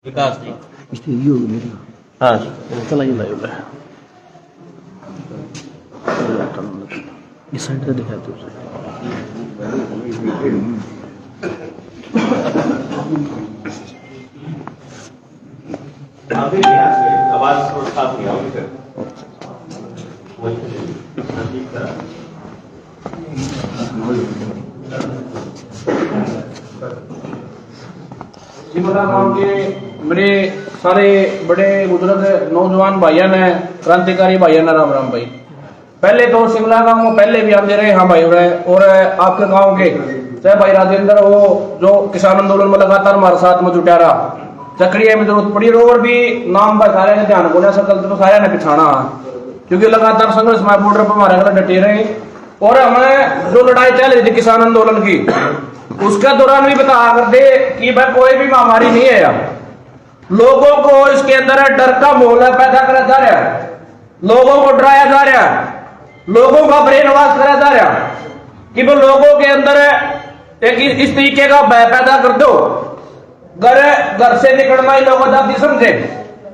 विकास जी इसलिए ये होगी मेरी। हाँ चला ये लाइव है इस साइड से दिखाते हो आवाज साफ नहीं आओगी सिमला गांव के मेरे सारे बड़े बुजुर्ग नौजवान भाइयों ने क्रांतिकारी भाइयों ने राम राम भाई। पहले तो शिमला गांव में पहले भी आते रहे हाँ भाई और आपके गांव के चाहे भाई राजेंद्र हो जो किसान आंदोलन में लगातार हमारे साथ में जुटा रहा चक्रिया में जरूरत पड़ी और भी नाम पर सारे ने ध्यान बोला सकल तो सारे ने पिछाना क्योंकि लगातार संघर्ष में बॉर्डर पर हमारे गले डटे रहे और हमें जो लड़ाई चल रही थी किसान आंदोलन की उसके दौरान भी बता करते कि भाई कोई भी महामारी नहीं है यार। लोगों को इसके अंदर डर का माहौल पैदा करा जा रहा है, लोगों को डराया जा रहा है, लोगों का ब्रेन वॉश करा जा रहा है कि वो लोगों के अंदर एक इस तरीके का भय पैदा कर दो घर से निकलना ही लोगों जाती समझे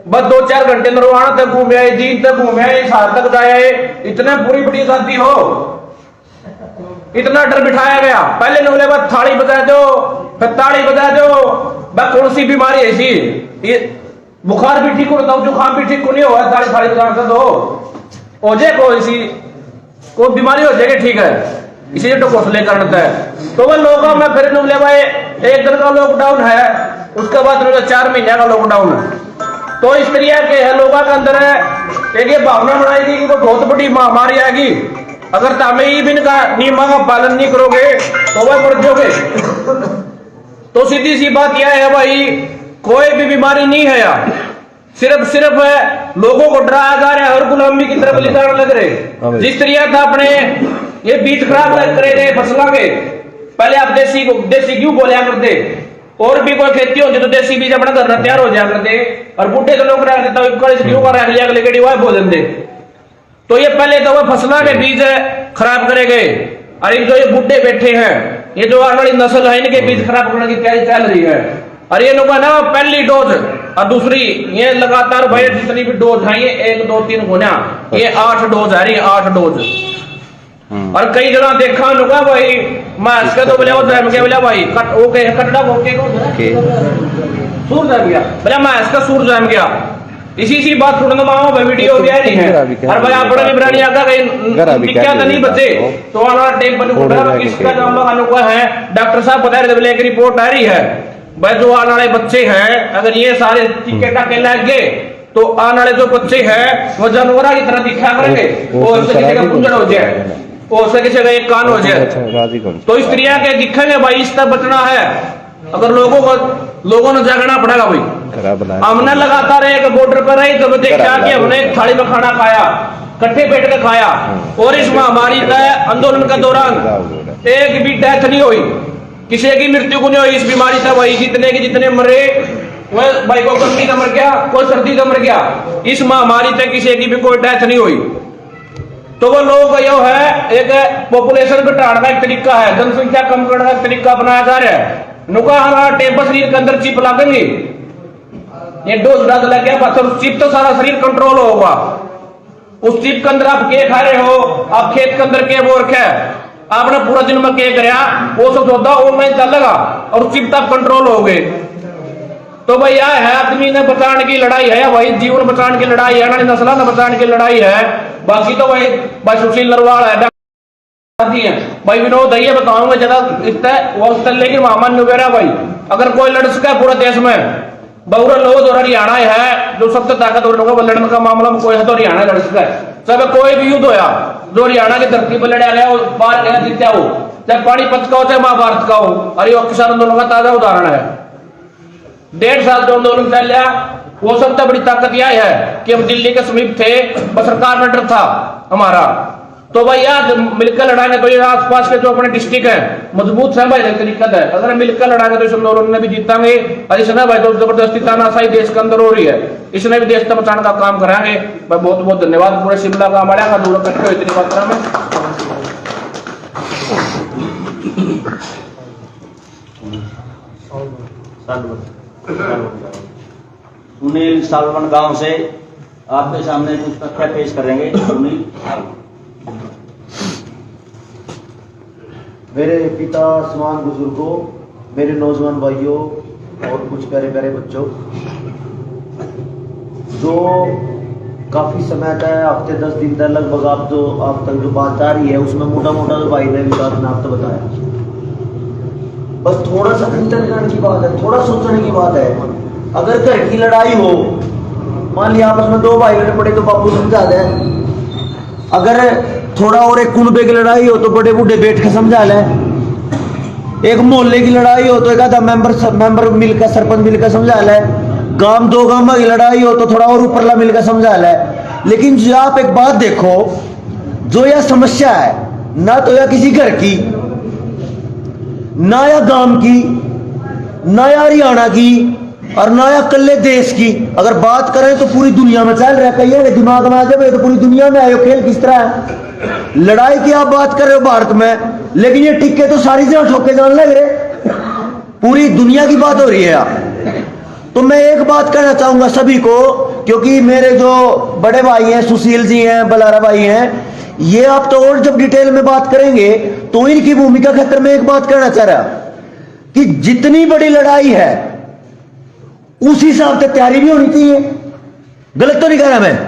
बस 2-4 घंटे नरवाना तक घूमे आए दिन तक घूमे आए साल तक जाए इतने पूरी बड़ी जाती हो इतना डर बिठाया गया। पहले बोले बस थाली बजा दो फिर ताड़ी बजा दो बस कौन सी बीमारी ऐसी ये बुखार भी ठीक होता जुकाम भी ठीक को नहीं हुआ ताड़ी थाली बजा कर दो हो जाए कोई सी कोई बीमारी हो जाएगी ठीक है इसी तो घोषले करता है। तो वह लोगों में फिर बोले भाई 1 दिन का लॉकडाउन है उसके बाद 4 महीने का लॉकडाउन है। तो इस तरीके के है लोगों के अंदर एक ये भावना बनाएगी कि कोई बहुत बड़ी महामारी आएगी अगर तुम इनका नियमों का पालन नहीं करोगे तो वह मर जाओगे। तो सीधी सी बात यह है भाई कोई भी बीमारी नहीं है यार सिर्फ लोगों को डराया जा रहा है और गुलामी की तरफ ले जाने लग रहे। जिस तरीके था अपने ये बीज खराब करे थे फसलों के पहले आप देसी क्यों बोलिया करते और भी कोई खेती होती तो देसी बीज अपना घर तैयार हो जाया करते और बूढ़े तो लोग रख देते क्यों कर रख लिया बोल देते। तो ये पहले तो वह फसलों के बीज खराब करे गए और जो ये बूढ़े बैठे हैं ये जो आने वाली नस्ल है इनके बीज खराब करने की तैयारी चल रही है और ये लोग ना पहली डोज और दूसरी ये लगातार भाई जितनी भी डोज है ये 1 2 3 होना ये 8 डोज है 8 डोज और कई जगह देखा लुका भाई मैं इसका तो बोले बोला भाई कटड़ा सूर जम गया बोला मैं इसका सूर जम गया इसी सी बात सुनने माओ भाई वीडियो हो गया नहीं है और भाई आप बड़ा निगरानी आका कहीं क्या नहीं बचे तो वाला टेप बन उठा इसका जो हम लोग है डॉक्टर साहब बता रहे थे एक रिपोर्ट आ रही है भाई जो आने वाले बच्चे हैं अगर ये सारे टीके टाके लग गए तो आने वाले जो बच्चे हैं वो जानवरों की तरह दिखा करेंगे वो उससे किसी का कुंजड़ हो जाए वो उससे किसी का एक कान हो जाए। तो इस तरीके के दिखेंगे भाई इस तरह बचना है अगर लोगों ने जागना पड़ेगा भाई। हमने लगातार एक बॉर्डर पर रही तो देखा कि हमने एक थाली में खाना खाया कट्ठे बैठ के खाया और इस महामारी का आंदोलन के दौरान एक भी डेथ नहीं हुई किसी की मृत्यु को नहीं हुई इस बीमारी से वही जितने मरे वह भाई को गर्मी का मर गया कोई सर्दी का मर गया इस महामारी से किसी की भी कोई डेथ नहीं हुई। तो वो लोग यो है एक पॉपुलेशन घटाने का एक तरीका है जनसंख्या कम करने का एक तरीका बनाया जा रहा है नुका हमारा टेप शरीर के अंदर चिप लगेंगे ये डोज डाल लग गया तो चिप तो सारा शरीर कंट्रोल होगा उस चिप के अंदर आप के खा रहे हो आप खेत के अंदर के वो रखा है आपने पूरा दिन में के कराया वो सब होता ऑनलाइन चलेगा और चिप तक कंट्रोल हो गए। तो भाई यह है आदमी ने बचाने की लड़ाई है भाई जीवन बचाने की लड़ाई है नस्ल ने बचाने की लड़ाई है बाकी तो भाई सुशील नरवाल है भाई विनोद है बताऊंगा ज्यादा लेकिन महामान्य वगैरह भाई अगर कोई लड़ सका पूरे देश में बहुरा लोग और हरियाणा है जो सबसे ताकतवर होगा लड़ने का मामला में कोई है तो हरियाणा लड़ सका है चाहे कोई भी युद्ध होया जो हरियाणा की धरती पर लड़ा गया बाहर गया जीत्या हो चाहे पानीपत का हो चाहे महाभारत का हो और ये किसान आंदोलन का ताजा उदाहरण है। 1.5 साल जो आंदोलन चल रहा वो सबसे बड़ी ताकत यह है कि हम दिल्ली के समीप थे सरकार में डर था हमारा तो भाई यार मिलकर लड़ाएंगे तो ये आसपास के जो अपने डिस्ट्रिक्ट है मजबूत है भाई दिक्कत है अगर मिलकर लड़ाएंगे तो इस आंदोलन में भी जीतांगे और इसने भाई तो जबरदस्ती तानाशाही देश के अंदर हो रही है इसने भी देश को बचाने का काम कराएंगे भाई बहुत बहुत धन्यवाद पूरे शिमला का हमारे यहाँ दूर इकट्ठे इतनी मात्रा में सुनील सालवन गांव से आपके सामने कुछ तथ्य पेश करेंगे। सुनील। मेरे पिता समान बुजुर्गों, मेरे नौजवान भाइयों और कुछ प्यारे प्यारे बच्चों, जो काफी समय तक हफ्ते 10 दिन तक लगभग आप तक जो बात आ रही है उसमें मोटा मोटा जो भाई ने विकास ने आपको बताया, बस थोड़ा सा चिंतन करने की बात है, थोड़ा सोचने की बात है। अगर घर की लड़ाई हो, मान लिया आपस में 2 भाई लड़ पड़े तो बापू समझा दे। अगर थोड़ा और एक कुनबे की लड़ाई हो तो बड़े बूढ़े बैठ के समझा ले। एक मोहल्ले की लड़ाई हो तो एक आधा मेंबर मिलकर, सरपंच मिलकर समझा ले। गांव 2 गांव की लड़ाई हो तो थोड़ा और ऊपरला मिलकर समझा ले। लेकिन जो आप एक बात देखो, जो यह समस्या है ना तो यह किसी घर की, ना या गांव की, ना या हरियाणा की और ना या कल्ले देश की। अगर बात करें तो पूरी दुनिया में चल रहा है। कहीं है दिमाग में आ जाए तो पूरी दुनिया में आयो खेल किस तरह है। लड़ाई की आप बात कर रहे हो भारत में, लेकिन ये टिक्के तो सारी जगह ठोके जाने लग रहे। पूरी दुनिया की बात हो रही है यार। तो मैं एक बात कहना चाहूंगा सभी को, क्योंकि मेरे जो बड़े भाई हैं, सुशील जी हैं, बलारा भाई हैं, ये आप तो और जब डिटेल में बात करेंगे तो इनकी भूमिका के खातिर मैं एक बात कहना चाह रहा कि जितनी बड़ी लड़ाई है उस हिसाब से तैयारी भी होनी चाहिए। गलत तो नहीं कह रहा मैं।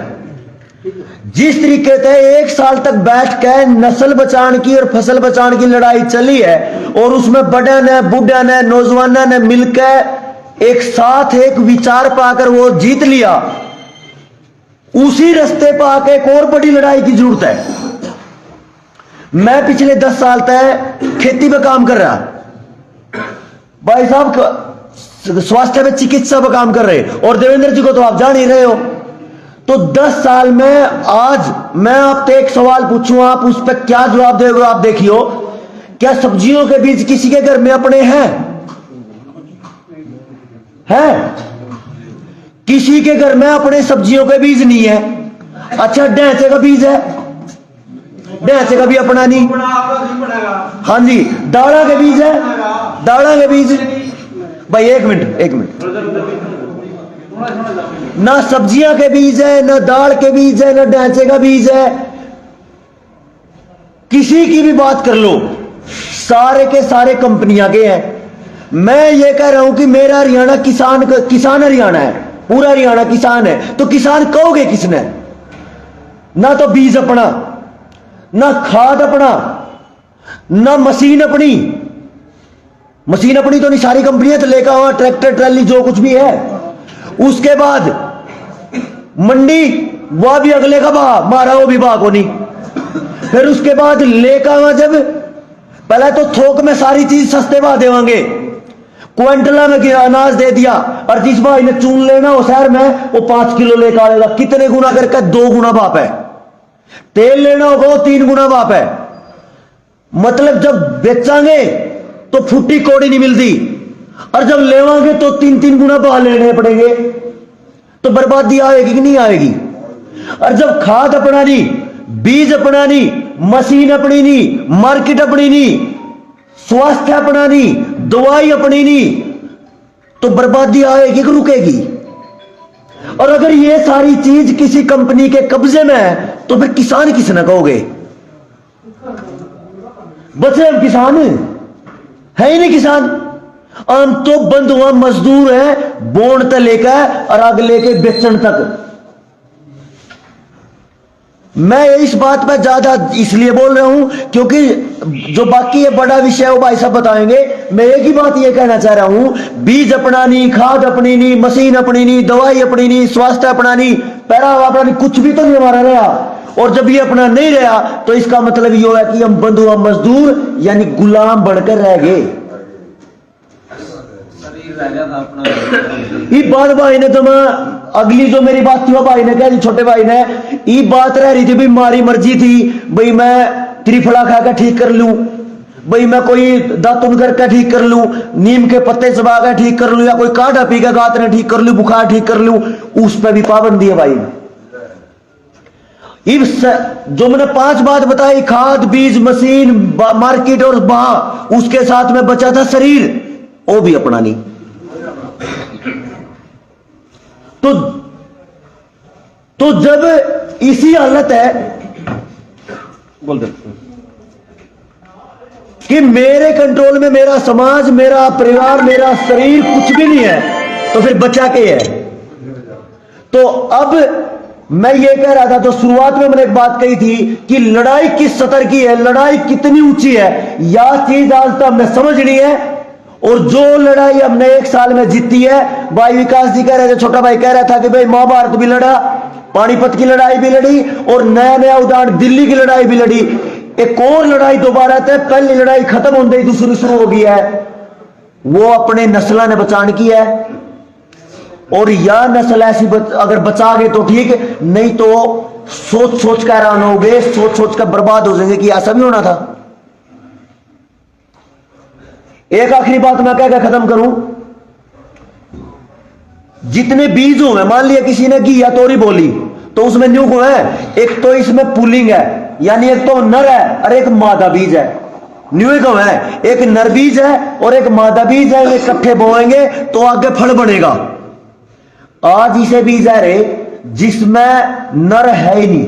जिस तरीके से 1 साल तक बैठ के नस्ल बचाने की और फसल बचाने की लड़ाई चली है और उसमें बड़े ने, बुढ़ा ने, नौजवानों ने मिलकर एक साथ एक विचार पाकर वो जीत लिया, उसी रास्ते पर आके एक और बड़ी लड़ाई की जरूरत है। मैं पिछले 10 साल तक खेती में काम कर रहा, भाई साहब स्वास्थ्य में चिकित्सा में काम कर रहे, और देवेंद्र जी को तो आप जान ही रहे हो। तो 10 साल में आज मैं आपसे एक सवाल पूछूं, आप उस पर क्या जवाब दोगे आप देखियो। क्या सब्जियों के बीज किसी के घर में अपने हैं? किसी के घर में अपने सब्जियों के बीज नहीं है। अच्छा, ढैंचे का बीज है, ढैंचे का भी अपना नहीं। हाँ जी, दाड़ा के बीज है, दाड़ा के बीज। भाई एक मिनट, ना सब्जियां के बीज है, ना दाल के बीज है, ना ढांचे का बीज है। किसी की भी बात कर लो, सारे के सारे कंपनियां के हैं। मैं ये कह रहा हूं कि मेरा हरियाणा किसान हरियाणा है, पूरा हरियाणा किसान है। तो किसान कहोगे किसने? ना तो बीज अपना, ना खाद अपना, ना मशीन अपनी। मशीन अपनी तो नहीं, सारी कंपनियां तो लेकर आवा, ट्रैक्टर ट्रैली जो कुछ भी है। उसके बाद मंडी, वह भी अगले का भाव मारा, वो भी भाव को नहीं। फिर उसके बाद लेकर आवा, जब पहले तो थोक में सारी चीज सस्ते भाव देवांगे, क्विंटला में अनाज दे दिया, और जिस भाई ने चून लेना हो शहर में वो 5 किलो लेकर आएगा। कितने गुना करके? 2 गुना बाप है। तेल लेना होगा वो 3 गुना बाप है। मतलब जब बेचांगे तो फुट्टी कौड़ी नहीं मिलती, और जब लेवांगे तो 3-3 गुना भाव लेने पड़ेंगे। तो बर्बादी आएगी कि नहीं आएगी? और जब खाद अपना नहीं, बीज अपना नहीं, मशीन अपनी नहीं, मार्केट अपनी नहीं, स्वास्थ्य अपना नहीं, दवाई अपनी नहीं, तो बर्बादी आएगी कि रुकेगी? और अगर ये सारी चीज किसी कंपनी के कब्जे में है तो फिर किसान किसने कहोगे? बचे हम किसान है ही नहीं किसान। हम तो बंधुआ मजदूर है, बोन तक लेकर और आग लेके बेचन तक। मैं इस बात पर ज्यादा इसलिए बोल रहा हूं क्योंकि जो बाकी है बड़ा विषय वो भाई साहब बताएंगे। मैं एक ही बात ये कहना चाह रहा हूं, बीज अपना नहीं, खाद अपनी नहीं, मशीन अपनी नहीं, दवाई अपनी नहीं, स्वास्थ्य अपना नहीं, पैरा अपना नहीं, कुछ भी तो नहीं हमारा रहा। और जब ये अपना नहीं रहा तो इसका मतलब ये है कि हम बंधुआ मजदूर यानी गुलाम बनकर रह गए। ये बात भाई ने तो मैं अगली जो मेरी बात थी वो भाई ने कह दी, छोटे भाई ने ये बात रह रही थी भाई मारी मर्जी थी, भाई मैं त्रिफला खाकर ठीक कर लूं, भाई मैं कोई दातुन करके ठीक कर लूं, नीम के पत्ते चबा कर ठीक कर लूं, या कोई काढ़ा पी के गात ने ठीक कर लूं, बुखार ठीक कर लूं। उस पर भी पाबंदी है भाई। जो मैंने 5 बात बताई, खाद, बीज, मशीन, मार्केट और बाह, उसके साथ में बचा था शरीर, वो भी अपना नहीं। तो जब इसी हालत है बोल दे कि मेरे कंट्रोल में मेरा समाज, मेरा परिवार, मेरा शरीर कुछ भी नहीं है, तो फिर बचा के है। तो अब मैं ये कह रहा था, तो शुरुआत में मैंने एक बात कही थी कि लड़ाई किस स्तर की है, लड़ाई कितनी ऊंची है, यह चीज आज तक हमने समझ ली है। और जो लड़ाई हमने 1 साल में जीती है, भाई विकास जी कह रहे थे, छोटा भाई कह रहा था कि भाई महाभारत भी लड़ा, पानीपत की लड़ाई भी लड़ी, और नया नया उदाहरण दिल्ली की लड़ाई भी लड़ी। एक और लड़ाई दोबारा है, पहली लड़ाई खत्म होने ही दूसरी शुरू हो गई है, वो अपने नस्ल ने बचाने की है। और यह नस्ल ऐसी अगर बचा गए तो ठीक, नहीं तो सोच सोच कर हैरान हो गए, सोच सोच कर बर्बाद हो जाएंगे कि ऐसा भी होना था। एक आखिरी बात मैं कहकर खत्म करूं, जितने बीज हुए, मान लिया किसी ने घी या तोरी बोली, तो उसमें न्यू को है, एक तो इसमें पुलिंग है, यानी एक तो नर है और एक मादा बीज है। न्यू को है, एक नर बीज है और एक मादा बीज है, ये इकट्ठे बोएंगे तो आगे फल बनेगा। आज इसे बीज है रे जिसमें नर है ही नहीं,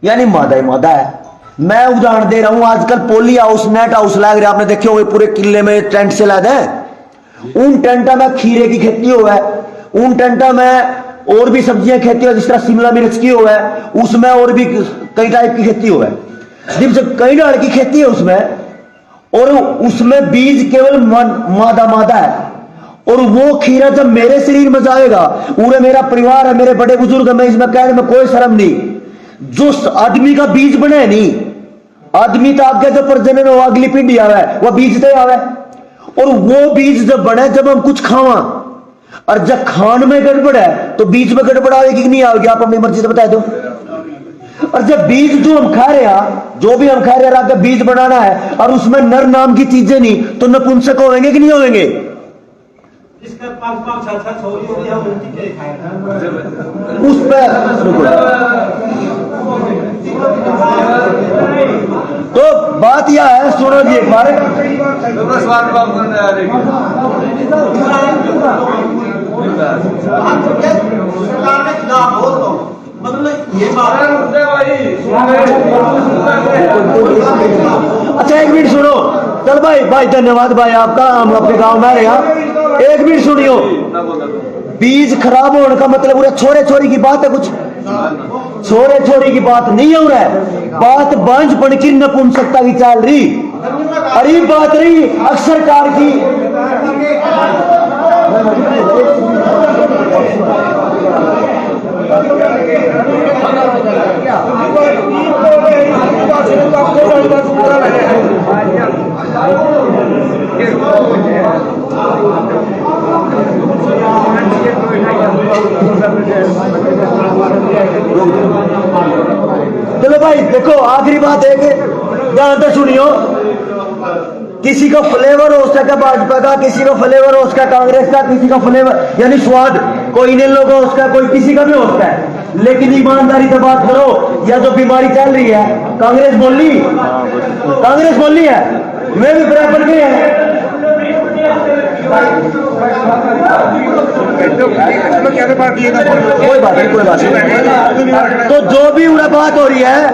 यानी मादा ही मादा है। मैं उदाहरण दे रहा हूं, आजकल पोली हाउस, नेट हाउस लग रहे, आपने देखे होंगे, पूरे किले में टेंट से लगे हैं। उन टेंटा में खीरे की खेती हुआ है, उन टेंटा में और भी सब्जियां खेती हो, जिस तरह शिमला मिर्च की हुआ है, उसमें और भी कई टाइप की खेती हुआ है, जिसमें कई डाल की खेती है उसमें, और उसमें बीज केवल मादा मादा है। और वो खीरा जब मेरे शरीर में जाएगा, पूरे मेरा परिवार है, मेरे बड़े बुजुर्ग है, मैं इसमें कहने में कोई शर्म नहीं, जो आदमी का बीज बने नहीं, आदमी तो आगे जो प्रजनन हो, अगली पीढ़ी आवे, वह बीज तो आवे। और वो बीज जब बने, जब हम कुछ खावा, और जब खान में गड़बड़ है तो बीज में गड़बड़ आएगी कि नहीं आएगी, आप अपनी मर्जी से बता दो। और जब बीज जो हम खा रहे हैं, जो भी हम खा रहे हैं, अगर बीज बनाना है और उसमें नर नाम की चीजें नहीं, तो नपुंसक होंगे कि नहीं होंगे? उस पर तो बात यह है, सुनो जी एक बार, अच्छा एक मिनट सुनो, चल भाई धन्यवाद भाई आपका, हम आपके गांव में रहे। एक मिनट सुनियो, बीज खराब होने का मतलब पूरा छोरे छोरी की बात है, कुछ छोरे छोरी की बात नहीं हो रहा है, बात बांझपन की नपुंसकता की चल रही, अरे बात रही अक्सर कार की। चलो भाई देखो, आखिरी बात है कि ध्यान से सुनियो, किसी का फ्लेवर हो उसका भाजपा का, किसी का फ्लेवर हो उसका कांग्रेस का, किसी का फ्लेवर यानी स्वाद कोई इन लोगों का उसका, कोई किसी का भी हो सकता है, लेकिन ईमानदारी से बात करो। या जो बीमारी चल रही है, कांग्रेस बोली है, मैं भी बराबर नहीं है, कोई बात नहीं। तो जो भी उन्हें बात हो रही है,